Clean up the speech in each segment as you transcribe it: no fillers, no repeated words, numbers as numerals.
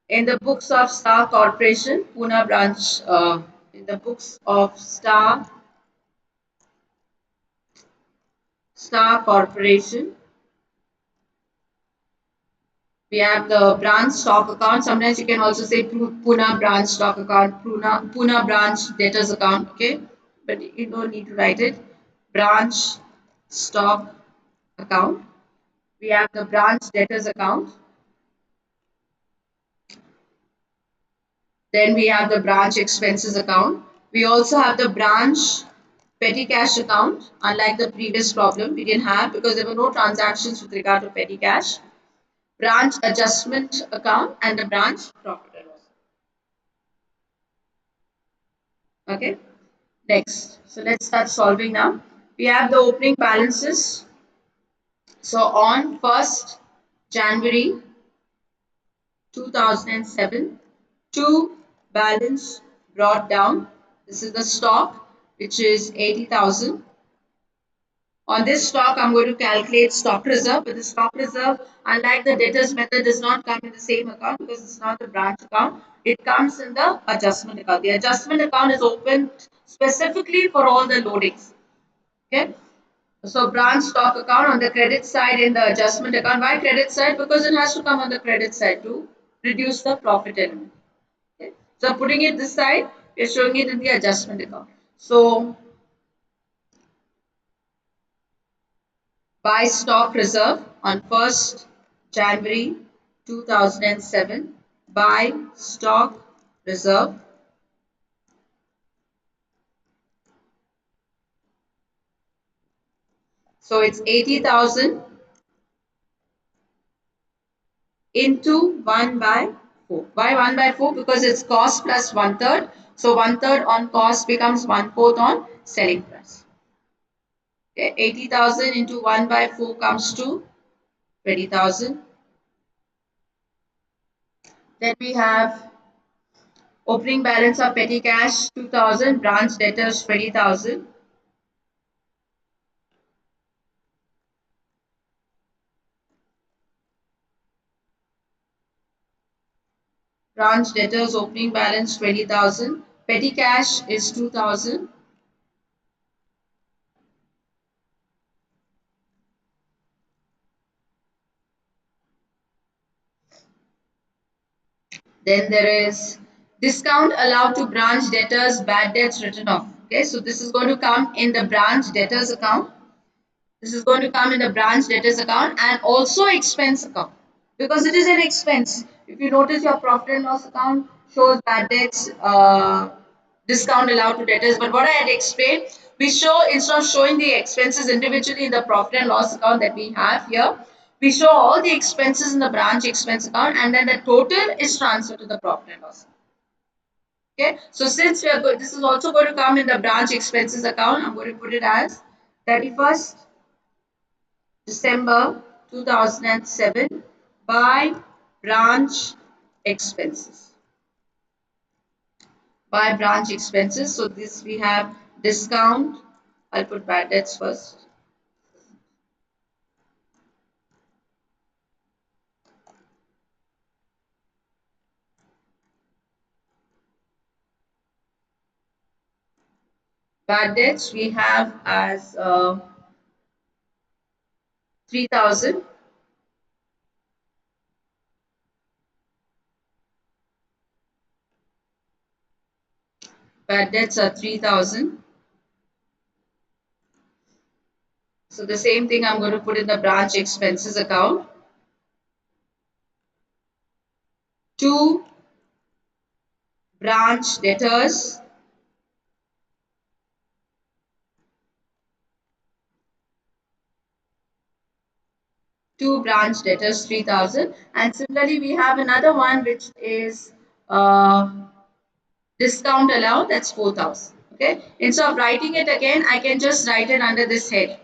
In the books of Star Corporation, Pune branch, in the books of Star Corporation, we have the branch stock account. Sometimes you can also say Pune branch stock account, Pune branch debtors account. Okay, but you don't need to write it. Branch stock account. We have the branch debtors account. Then we have the branch expenses account. We also have the branch petty cash account. Unlike the previous problem, we didn't have because there were no transactions with regard to petty cash. Branch adjustment account and the branch profit and loss. Okay. Next. So let's start solving now. We have the opening balances. So on 1st January 2007, two balance brought down. This is the stock, which is 80,000. On this stock, I'm going to calculate stock reserve. But the stock reserve, unlike the debtors method, does not come in the same account because it's not the branch account. It comes in the adjustment account. The adjustment account is opened specifically for all the loadings. Okay. So branch stock account on the credit side in the adjustment account. Why credit side? Because it has to come on the credit side to reduce the profit element. Okay. So putting it this side, we're showing it in the adjustment account. So buy stock reserve on 1st January 2007. Buy stock reserve. So it's 80,000 into 1 by 4. Why 1 by 4? Because it's cost plus 1/3. So 1/3 on cost becomes 1/4 on selling price. Okay, 80,000 into 1 by 4 comes to 20,000. Then we have opening balance of petty cash 2,000, branch debtors 20,000. Branch debtors opening balance 20,000. Petty cash is 2,000. Then there is discount allowed to branch debtors, bad debts written off. Okay, so this is going to come in the branch debtors account. This is going to come in the branch debtors account and also expense account because it is an expense. If you notice, your profit and loss account shows bad debts, discount allowed to debtors. But what I had explained, we show instead of showing the expenses individually in the profit and loss account that we have here, we show all the expenses in the branch expense account and then the total is transferred to the profit and loss. Okay, so since we are good, this is also going to come in the branch expenses account. I'm going to put it as 31st December 2007 by branch expenses. By branch expenses. So this we have discount. I'll put bad debts first. Bad debts we have as 3,000. Bad debts are 3,000. So the same thing I'm going to put in the branch expenses account. Two branch debtors. Two branch debtors 3,000, and similarly we have another one which is discount allowed, that's 4,000. Okay, instead of writing it again, I can just write it under this head.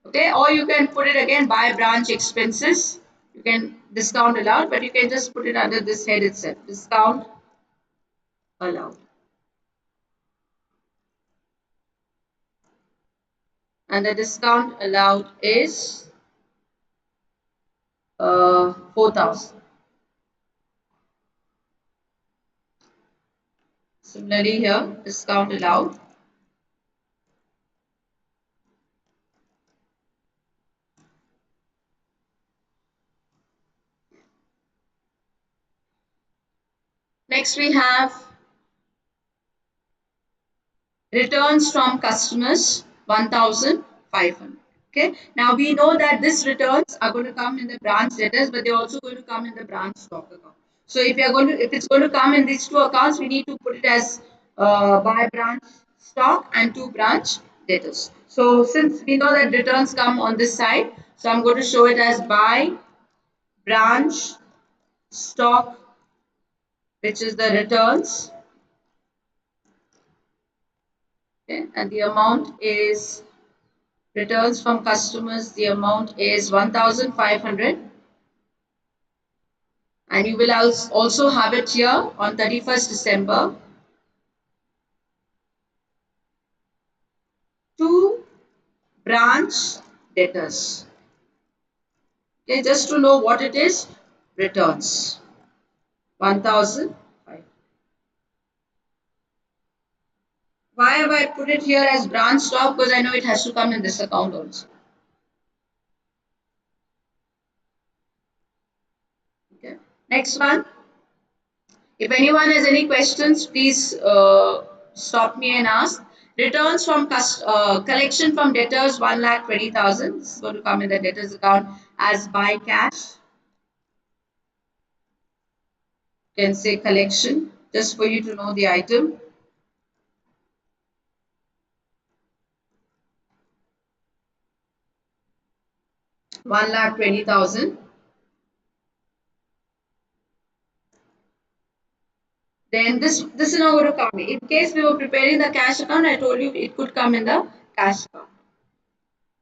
Okay, or you can put it again by branch expenses. You can discount allowed, but you can just put it under this head itself, discount allowed. And the discount allowed is 4,000. Similarly here, discount allowed. Next we have returns from customers 1,500. Okay. Now we know that these returns are going to come in the branch debtors, but they're also going to come in the branch stock account. So if it's going to come in these two accounts, we need to put it as by branch stock and to branch debtors. So since we know that returns come on this side, so I'm going to show it as by branch stock, which is the returns. Okay, and the amount is returns from customers, the amount is 1,500, and you will also have it here on 31st December to branch debtors. Okay, just to know what it is, returns 1,005. Why have I put it here as branch stock? Because I know it has to come in this account also. Okay. Next one. If anyone has any questions, please stop me and ask. Returns from collection from debtors 1,20,000. This is going to come in the debtors account as by cash. You can say collection just for you to know the item. $1,20,000. Then this is not going to come. In case we were preparing the cash account, I told you it could come in the cash account.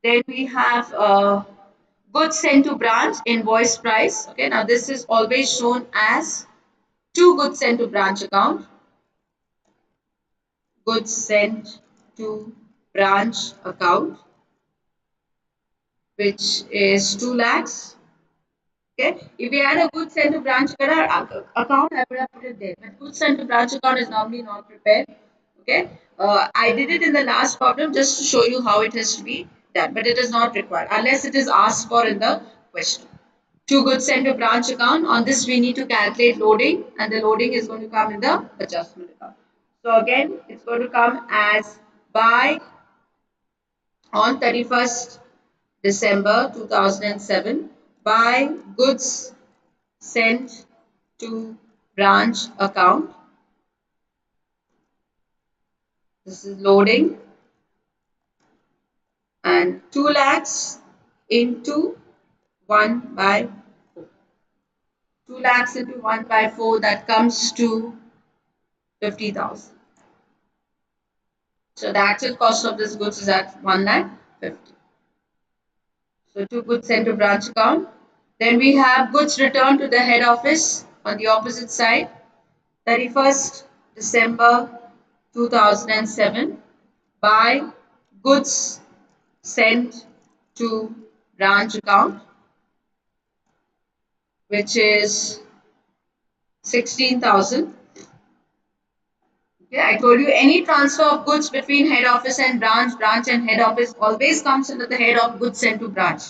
Then we have goods sent to branch invoice price. Okay, now this is always shown as two goods sent to branch account. Goods sent to branch account, which is 2 lakhs. Okay, if we had a goods sent to branch account, I would have put it there. But goods sent to branch account is normally not prepared. Okay, I did it in the last problem just to show you how it has to be done, but it is not required unless it is asked for in the question. Two goods sent to branch account. On this, we need to calculate loading, and the loading is going to come in the adjustment account. So again, it's going to come as by on 31st December 2007 by goods sent to branch account. This is loading, and 2 lakhs into 1 by 4. 2 lakhs into 1 by 4, that comes to 50,000. So the actual cost of this goods is at 1 lakh 50. So two goods sent to branch account. Then we have goods returned to the head office on the opposite side. 31st December 2007 by goods sent to branch account, which is 16,000. Okay, I told you any transfer of goods between head office and branch and head office always comes under the head of goods sent to branch.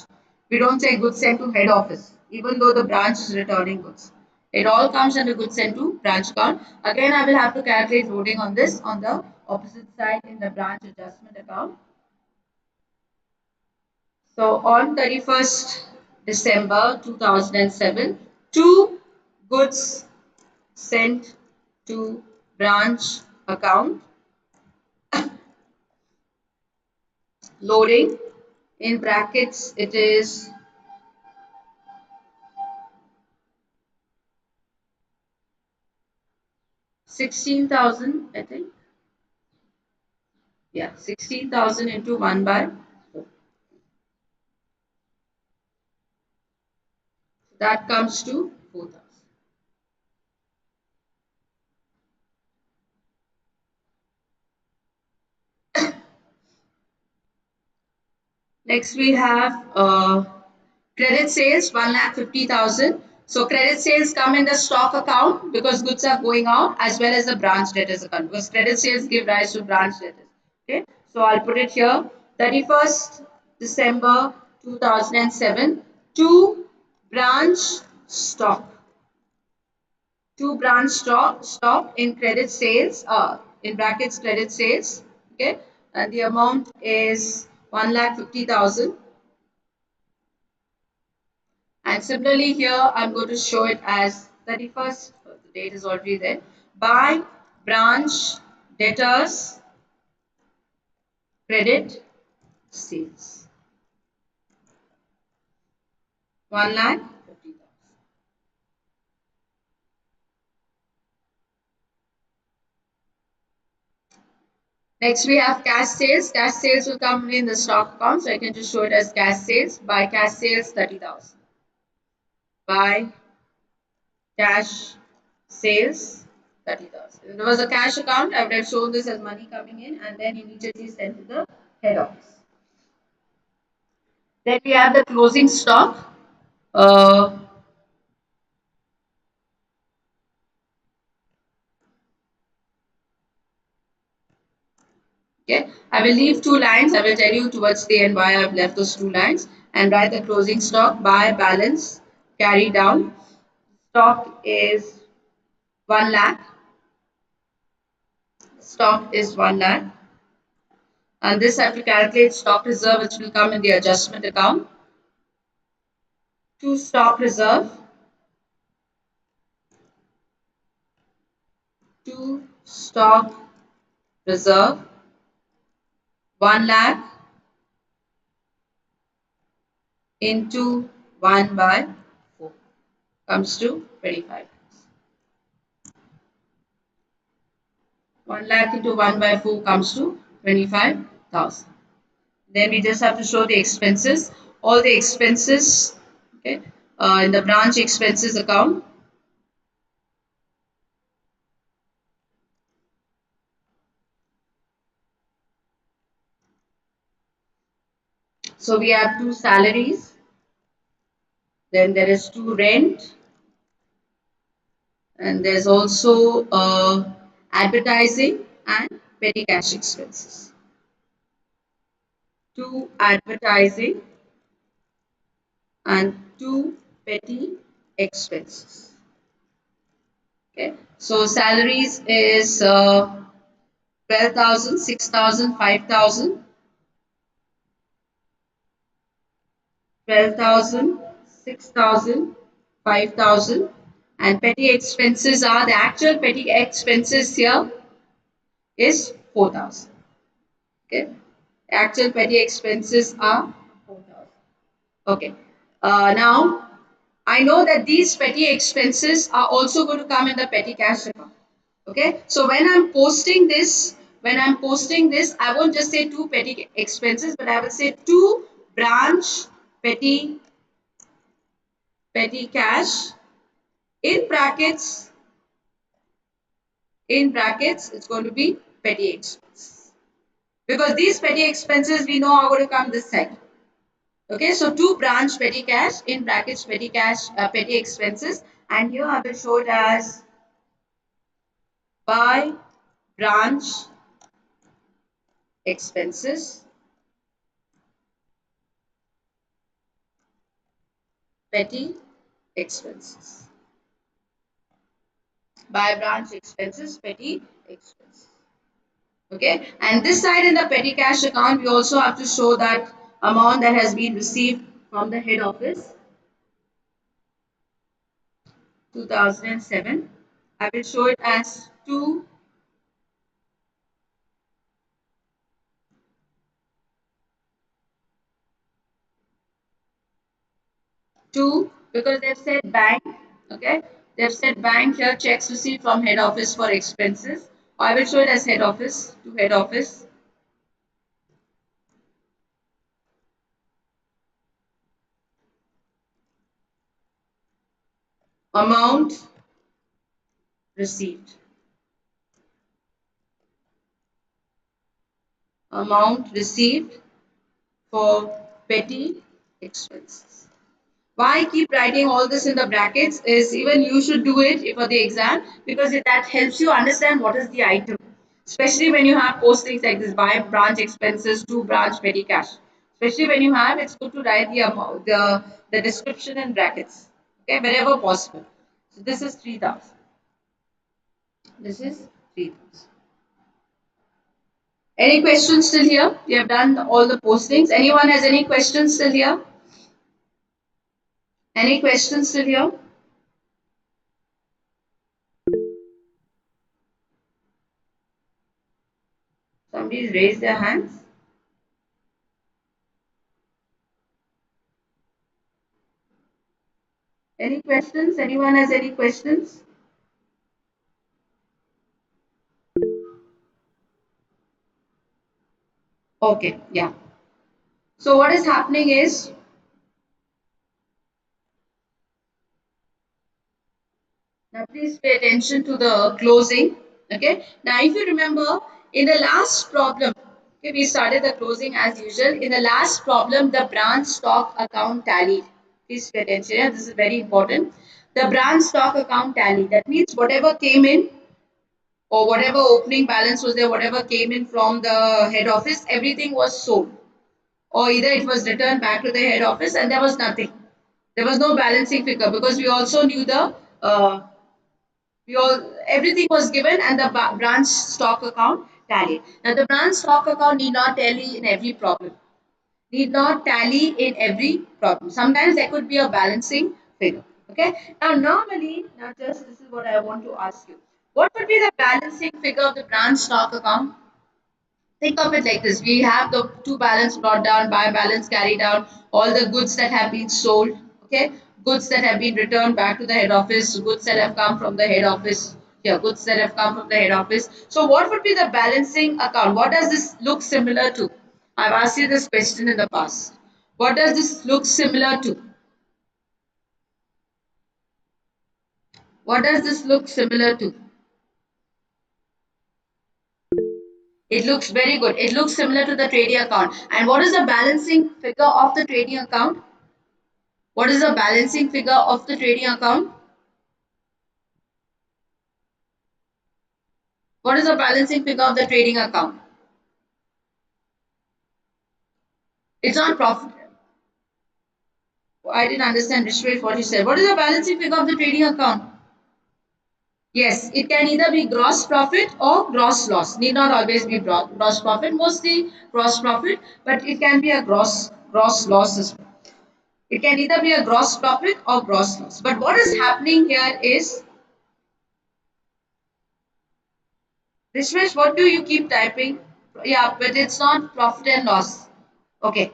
We don't say goods sent to head office, even though the branch is returning goods. It all comes under goods sent to branch account. Again, I will have to calculate loading on this on the opposite side in the branch adjustment account. So on 31st December 2007, two goods sent to branch account. Loading in brackets, it is 16,000, I think. Yeah, 16,000 into 1 by 4. That comes to 4,000. Next we have credit sales 1,50,000. So credit sales come in the stock account because goods are going out, as well as the branch debtors account, because credit sales give rise to branch debtors. Okay, so I'll put it here. 31st December 2007, two branch stock, two branch stock in credit sales, in brackets credit sales. Okay, and the amount is 1,50,000. And similarly here, I'm going to show it as 31st, the date is already there, by branch debtors credit sales, 1,50,000. Next we have cash sales. Cash sales will come in the stock account, so I can just show it as cash sales. By cash sales, 30,000. By cash sales, 30,000. If there was a cash account, I would have shown this as money coming in and then immediately sent to the head office. Then we have the closing stock. Uh, okay, I will leave two lines. I will tell you towards the end why I've left those two lines and write the closing stock by balance carry down. Stock is 1 lakh. Stock is 1 lakh. And this I have to calculate stock reserve, which will come in the adjustment account. To stock reserve, to stock reserve, 1 lakh into 1 by 4 comes to 25. 1 lakh into 1 by 4 comes to 25,000. Then we just have to show the expenses. All the expenses, okay, in the branch expenses account. So we have two salaries. Then there is two rent. And there's also advertising and petty cash expenses. Two advertising and two petty expenses. Okay, so salaries is 12,000, 6,000, 5,000, 12,000, 6,000, 5,000, and petty expenses are the actual petty expenses here is 4,000. Okay, actual petty expenses are 4,000. Okay, now I know that these petty expenses are also going to come in the petty cash account. Okay, so when I'm posting this, I won't just say two petty expenses, but I will say two branch petty cash in brackets. In brackets, it's going to be petty expenses because these petty expenses we know are going to come this side. Okay, so two branch petty cash in brackets petty cash petty expenses, and here I will show it as by branch expenses petty expenses. By branch expenses petty expenses. Okay, and this side in the petty cash account, we also have to show that amount that has been received from the head office, 2007. I will show it as 2 because they've said bank. Okay, they've said bank here, checks received from head office for expenses. I will show it as head office, to head office. Amount received. Amount received for petty expenses. Why I keep writing all this in the brackets is even you should do it for the exam, because that helps you understand what is the item. Especially when you have postings like this, buy branch expenses to branch petty cash. Especially when you have, it's good to write the amount, the description in brackets. Okay, wherever possible. So this is 3,000. This is 3,000. Any questions still here? We have done all the postings. Anyone has any questions still here? Any questions still here? Somebody's raised their hands. Any questions? Anyone has any questions? Okay, yeah. So what is happening is, now please pay attention to the closing. Okay. Now if you remember in the last problem, okay, we started the closing as usual. In the last problem, the branch stock account tallied. Please pay attention. Yeah, this is very important. The branch stock account tally. That means whatever came in, or whatever opening balance was there, whatever came in from the head office, everything was sold. Or either it was returned back to the head office and there was nothing. There was no balancing figure, because we also knew the we all everything was given and the branch stock account tallied. Now the branch stock account need not tally in every problem. Need not tally in every problem. Sometimes there could be a balancing figure. Okay. Now normally, now just this is what I want to ask you. What would be the balancing figure of the branch stock account? Think of it like this. We have the two balance brought down, by balance carried down, all the goods that have been sold, okay, goods that have been returned back to the head office, goods that have come from the head office, here, goods that have come from the head office. So what would be the balancing account? What does this look similar to? I've asked you this question in the past. What does this look similar to? What does this look similar to? It looks very good. It looks similar to the trading account. And what is the balancing figure of the trading account? What is the balancing figure of the trading account? What is the balancing figure of the trading account? It's not profit. I didn't understand, Rishwesh, what you said. What is the balancing figure of the trading account? Yes, it can either be gross profit or gross loss. Need not always be gross profit. Mostly gross profit, but it can be a gross loss as well. It can either be a gross profit or gross loss. But what is happening here is, Rishwesh, what do you keep typing? Yeah, but it's not profit and loss. Okay.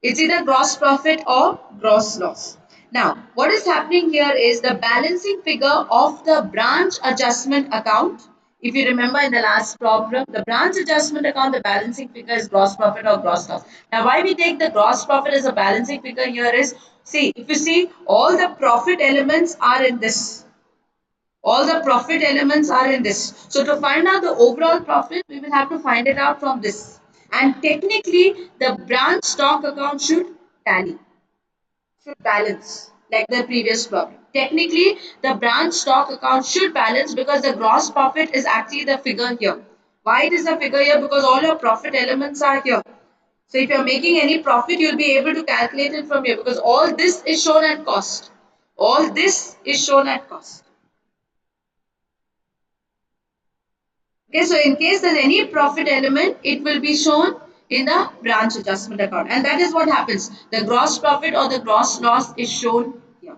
It's either gross profit or gross loss. Now, what is happening here is the balancing figure of the branch adjustment account. If you remember in the last problem, the branch adjustment account, the balancing figure is gross profit or gross loss. Now, why we take the gross profit as a balancing figure here is, see, if you see, all the profit elements are in this. All the profit elements are in this. So to find out the overall profit, we will have to find it out from this. And technically, the branch stock account should tally, should balance like the previous problem. Technically, the branch stock account should balance because the gross profit is actually the figure here. Why it is the figure here? Because all your profit elements are here. So if you're making any profit, you'll be able to calculate it from here, because all this is shown at cost. All this is shown at cost. Okay, so in case there's any profit element, it will be shown in the branch adjustment account. And that is what happens. The gross profit or the gross loss is shown here.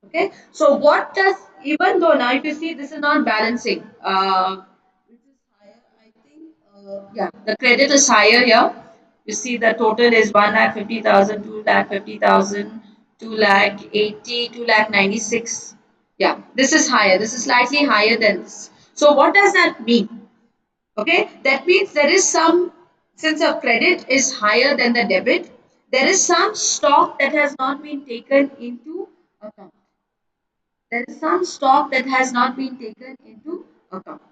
Okay, so what does, even though now if you see this is not balancing, which is higher, I think, yeah, the credit is higher here. You see the total is 1,50,000, 2,50,000, 2,80,000, 2,96,000. Yeah, this is higher. This is slightly higher than this. So what does that mean? Okay, that means there is some, since a credit is higher than the debit, there is some stock that has not been taken into account. There is some stock that has not been taken into account.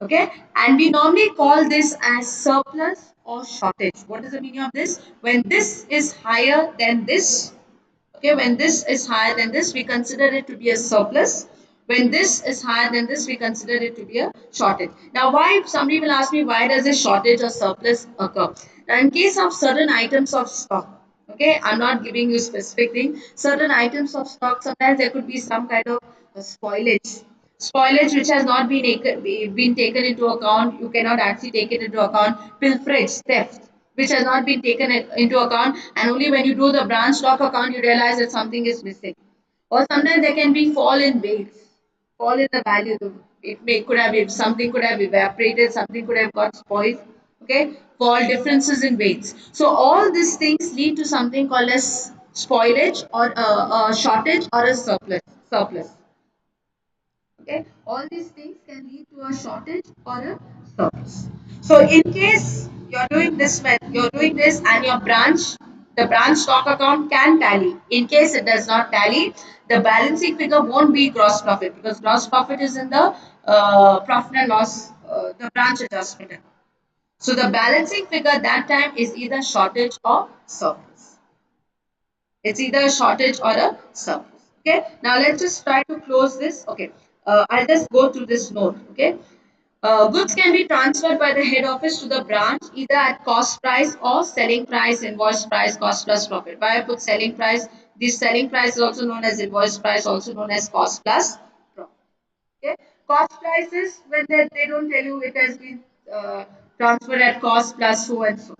Okay, and we normally call this as surplus or shortage. What is the meaning of this? When this is higher than this, okay, when this is higher than this, we consider it to be a surplus. When this is higher than this, we consider it to be a shortage. Now, why, somebody will ask me, why does a shortage or surplus occur? Now, in case of certain items of stock, okay, I'm not giving you specific thing, certain items of stock, sometimes there could be some kind of spoilage which has not been taken into account. You cannot actually take it into account. Pilferage, theft, which has not been taken into account, and only when you do the branch stock account you realize that something is missing. Or sometimes there can be fall in weights, fall in the value. It may could have, if something could have evaporated, something could have got spoiled. Okay, fall differences in weights. So all these things lead to something called as spoilage or a shortage or a surplus. Okay, all these things can lead to a shortage or a surplus. So in case you're doing this, and your the branch stock account can tally. In case it does not tally, the balancing figure won't be gross profit, because gross profit is in the profit and loss, the branch adjustment account. So the balancing figure that time is either shortage or surplus. It's either a shortage or a surplus. Okay. Now let's just try to close this. Okay. I'll just go through this note. Okay. Goods can be transferred by the head office to the branch either at cost price or selling price, invoice price, cost plus profit. Why I put selling price? This selling price is also known as invoice price, also known as cost plus profit. Okay. Cost prices, when they don't tell you it has been transferred at cost plus so and so.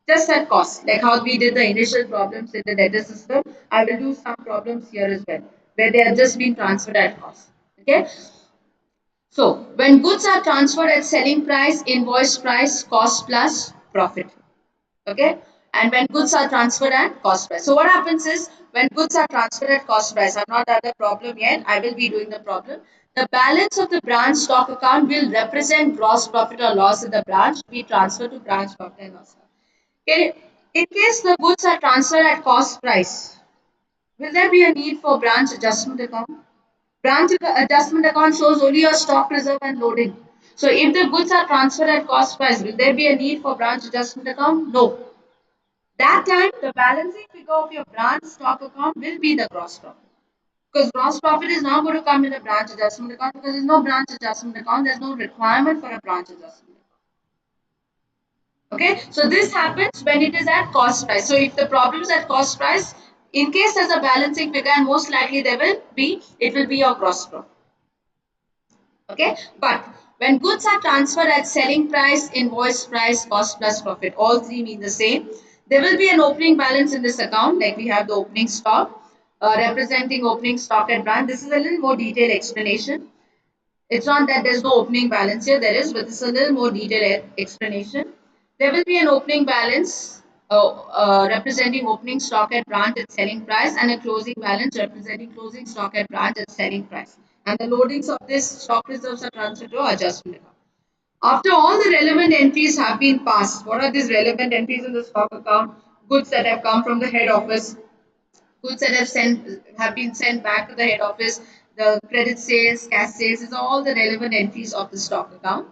Just at cost, like how we did the initial problems in the data system. I will do some problems here as well, where they have just been transferred at cost. Okay. So when goods are transferred at selling price, invoice price, cost plus profit. Okay. And when goods are transferred at cost price. So what happens is, when goods are transferred at cost price, I've not done the problem yet, I will be doing the problem. The balance of the branch stock account will represent gross profit or loss in the branch be transferred to branch profit and loss. Okay. In case the goods are transferred at cost price, will there be a need for branch adjustment account? Branch adjustment account shows only your stock reserve and loading. So if the goods are transferred at cost price, will there be a need for branch adjustment account? No. That time, the balancing figure of your branch stock account will be the gross profit. Because gross profit is not going to come in the branch adjustment account, because there's no branch adjustment account. There's no requirement for a branch adjustment account. Okay, so this happens when it is at cost price. So if the problem is at cost price, in case there's a balancing figure, and most likely there will be, it will be your gross profit. Okay, but when goods are transferred at selling price, invoice price, cost plus profit, all three mean the same. There will be an opening balance in this account, like we have the opening stock, representing opening stock at branch. This is a little more detailed explanation. It's not that there's no opening balance here, there is, but it's a little more detailed explanation. There will be an opening balance representing opening stock at branch at selling price, and a closing balance representing closing stock at branch at selling price. And the loadings of this stock reserves are transferred to adjustment account. After all the relevant entries have been passed, what are these relevant entries in the stock account? Goods that have come from the head office, goods that have been sent back to the head office, the credit sales, cash sales, is all the relevant entries of the stock account.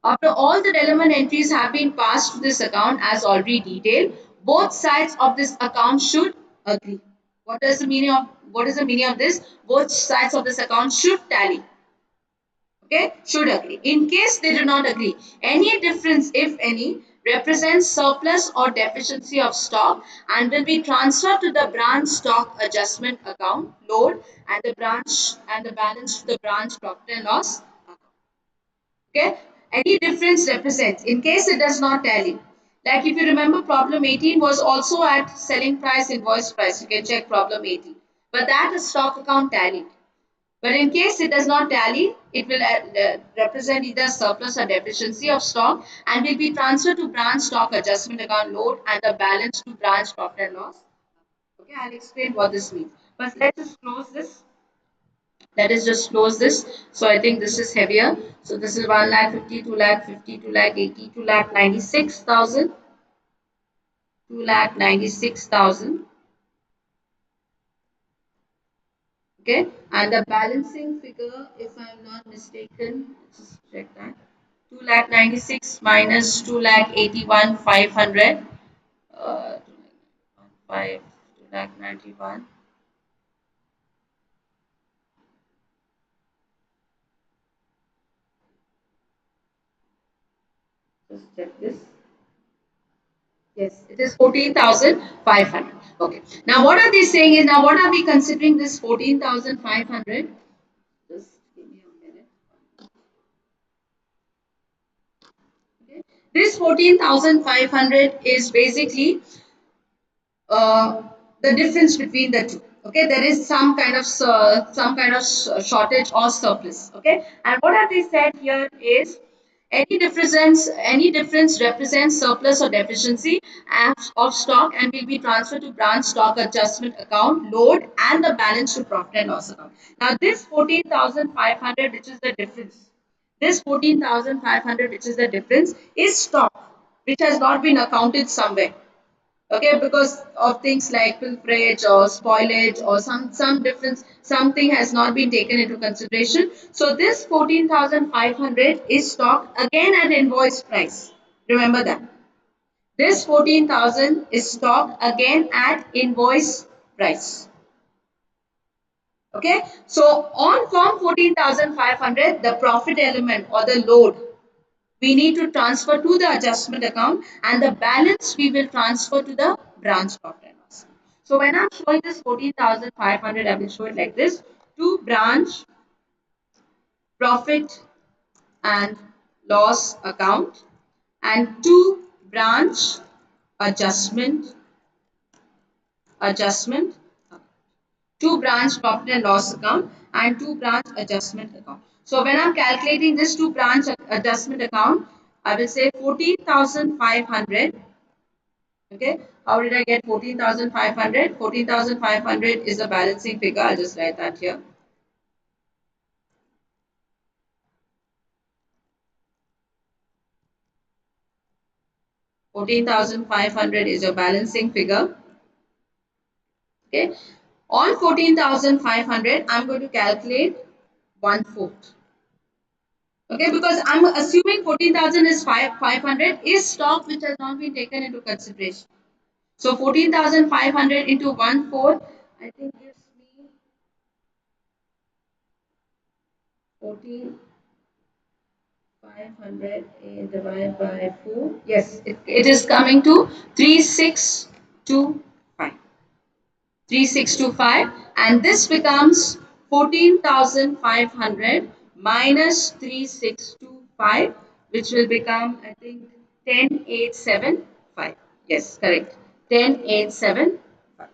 After all the relevant entries have been passed to this account as already detailed, both sides of this account should agree. What is the meaning of this? Both sides of this account should tally. Okay, should agree. In case they do not agree, any difference, if any, represents surplus or deficiency of stock and will be transferred to the branch stock adjustment account, load, and the balance to the branch profit and loss account. Okay, any difference represents, in case it does not tally. Like if you remember, problem 18 was also at selling price, invoice price. You can check problem 18, but that is stock account tallied. But in case it does not tally, it will represent either surplus or deficiency of stock and will be transferred to branch stock adjustment account, load, and the balance to branch profit and loss. Okay, I'll explain what this means. But let's just close this. Let us just close this. So I think this is heavier. So this is 1 lakh 50, 2 lakh 50, 2 lakh 80, 2 lakh 96,000, 2 lakh 96,000. Okay, and the balancing figure, if I am not mistaken, let's just check that. 2 lakh 96 minus 2 lakh 81 500. 5 2 lakh 91. Just check this. Yes, it is 14,500. Okay. Now, what are they saying is, now what are we considering this 14,500? Just give me a minute. Okay. This 14,500 is basically uh, the difference between the two. Okay, there is shortage or surplus. Okay, and what have they said here is any difference represents surplus or deficiency of stock and will be transferred to branch stock adjustment account, load, and the balance to profit and loss account. Now, this 14,500, which is the difference, this 14,500, which is the difference, is stock which has not been accounted somewhere. Okay, because of things like pilferage or spoilage or some difference, something has not been taken into consideration. So this 14,500 is stock again at invoice price. Remember that. This 14,000 is stock again at invoice price. Okay, so on form 14,500, the profit element or the load we need to transfer to the adjustment account, and the balance we will transfer to the branch profit and loss. So when I'm showing this 14,500, I will show it like this: to branch profit and loss account, and to branch adjustment adjustment to branch profit and loss account, and to branch adjustment account. So when I'm calculating this to branch adjustment account, I will say 14,500. Okay, how did I get 14,500? 14,500 is a balancing figure. I'll just write that here. 14,500 is your balancing figure. Okay, on 14,500, I'm going to calculate 1/4. Okay, because I'm assuming 14,000 is 500 is stock which has not been taken into consideration. So 14,500 into 1/4, I think gives me 14,500 divided by 4. Yes, it is coming to 3625. 3625, and this becomes 14,500 minus 3625, which will become, I think, 10,875. Yes, correct. 10,875.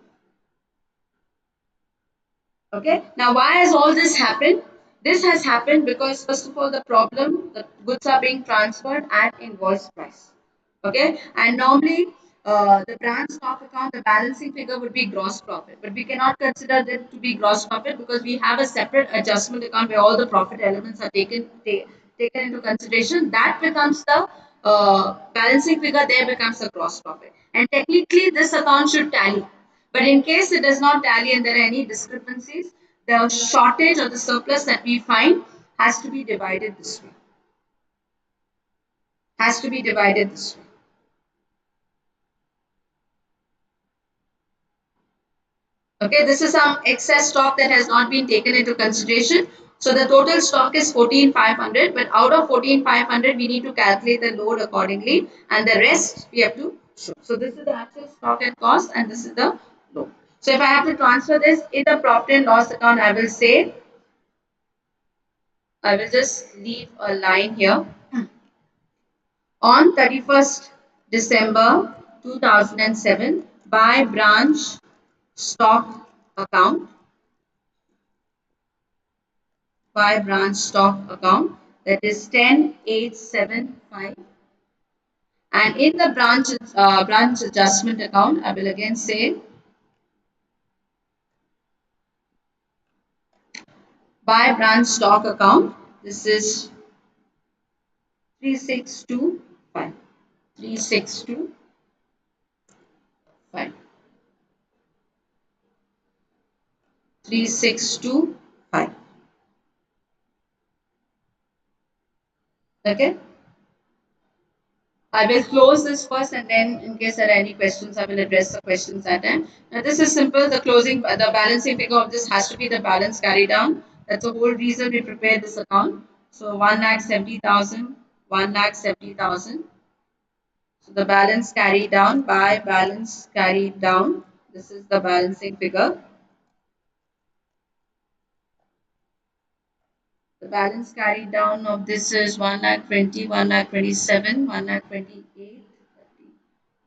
Okay. Now, why has all this happened? This has happened because, first of all, the goods are being transferred at invoice price. Okay. And normally, the branch stock account, the balancing figure would be gross profit. But we cannot consider that to be gross profit because we have a separate adjustment account where all the profit elements are taken into consideration. That becomes the balancing figure, there becomes the gross profit. And technically, this account should tally. But in case it does not tally and there are any discrepancies, the shortage or the surplus that we find has to be divided this way. Has to be divided this way. Okay, this is some excess stock that has not been taken into consideration. So the total stock is 14,500, but out of 14,500, we need to calculate the load accordingly, and the rest we have to show. So this is the actual stock at cost, and this is the load. So if I have to transfer this in the profit and loss account, I will just leave a line here. On 31st December 2007, by branch stock account, that is 10,875, and in the branch adjustment account, I will again say by branch stock account, this is 3625. 3625. 3625. Okay. I will close this first, and then in case there are any questions, I will address the questions at end. Now, this is simple. The balancing figure of this has to be the balance carried down. That's the whole reason we prepared this account. So 1,70,000, 1,70,000. So the balance carried down by balance carried down. This is the balancing figure. The balance carried down of this is 1,20,000, 1,27,000, 1,28,000,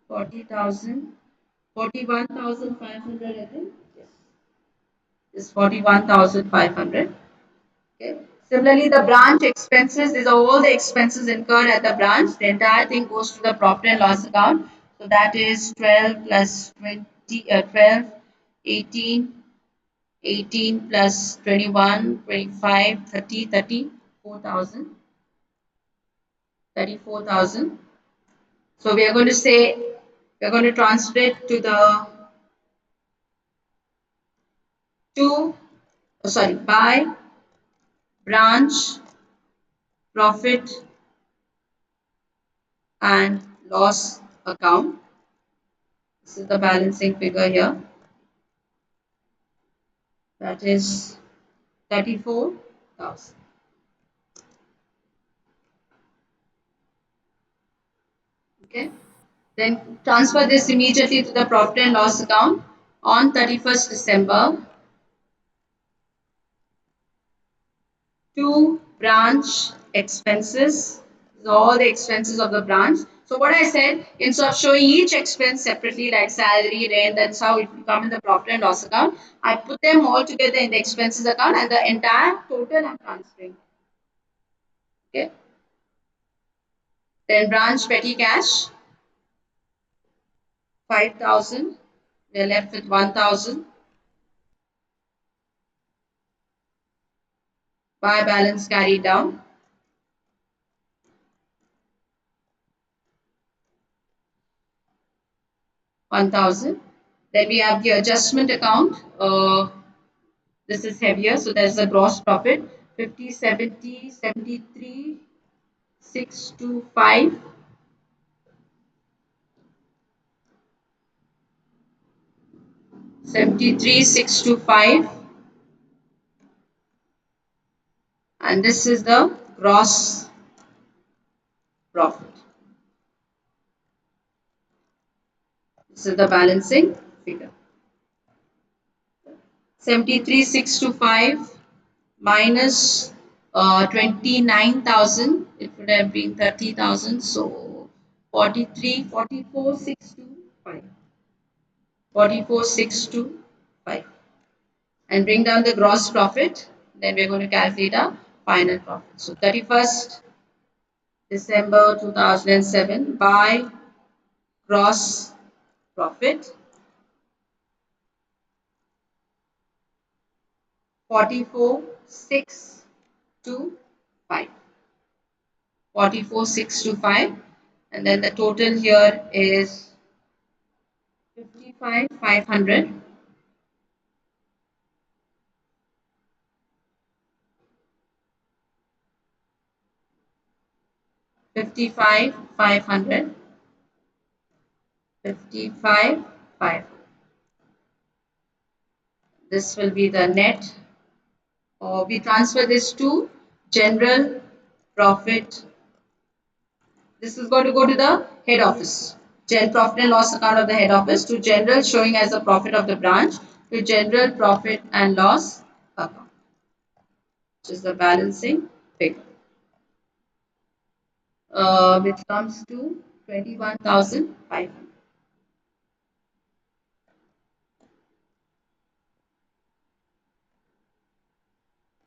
40,000, 41,500, I think. Yes, it's 41,500. Okay. Similarly, the branch expenses, these are all the expenses incurred at the branch. The entire thing goes to the profit and loss account. So that is 12 plus 20, 12, 18, 18 plus 21, 25, 30, 34,000, 34,000. So we are going to say, we are going to transfer it to the two, sorry, by branch profit and loss account. This is the balancing figure here. That is 34,000. Okay. Then transfer this immediately to the profit and loss account on 31st December to branch expenses. These are all the expenses of the branch. So what I said, instead of showing each expense separately like salary, rent, that's how it will come in the profit and loss account. I put them all together in the expenses account and the entire total I'm transferring. Okay. Then branch petty cash, 5,000. We are left with 1,000. By balance carried down, 1,000. Then we have the adjustment account. This is heavier, so there's a gross profit 50, 70, 73, 625, 73, 625, and this is the gross profit. This is the balancing figure. 73, 625 minus 29,000, it would have been 30,000. So 43, 44, 625. 44, 625. And bring down the gross profit. Then we're going to calculate our final profit. So 31st December 2007 by gross profit 44,625. 44,625, and then the total here is 55,500. 55,500. 55,500. This will be the net. We transfer this to general profit. This is going to go to the head office. General profit and loss account of the head office to general showing as the profit of the branch to general profit and loss account, which is the balancing figure, which comes to 21,500.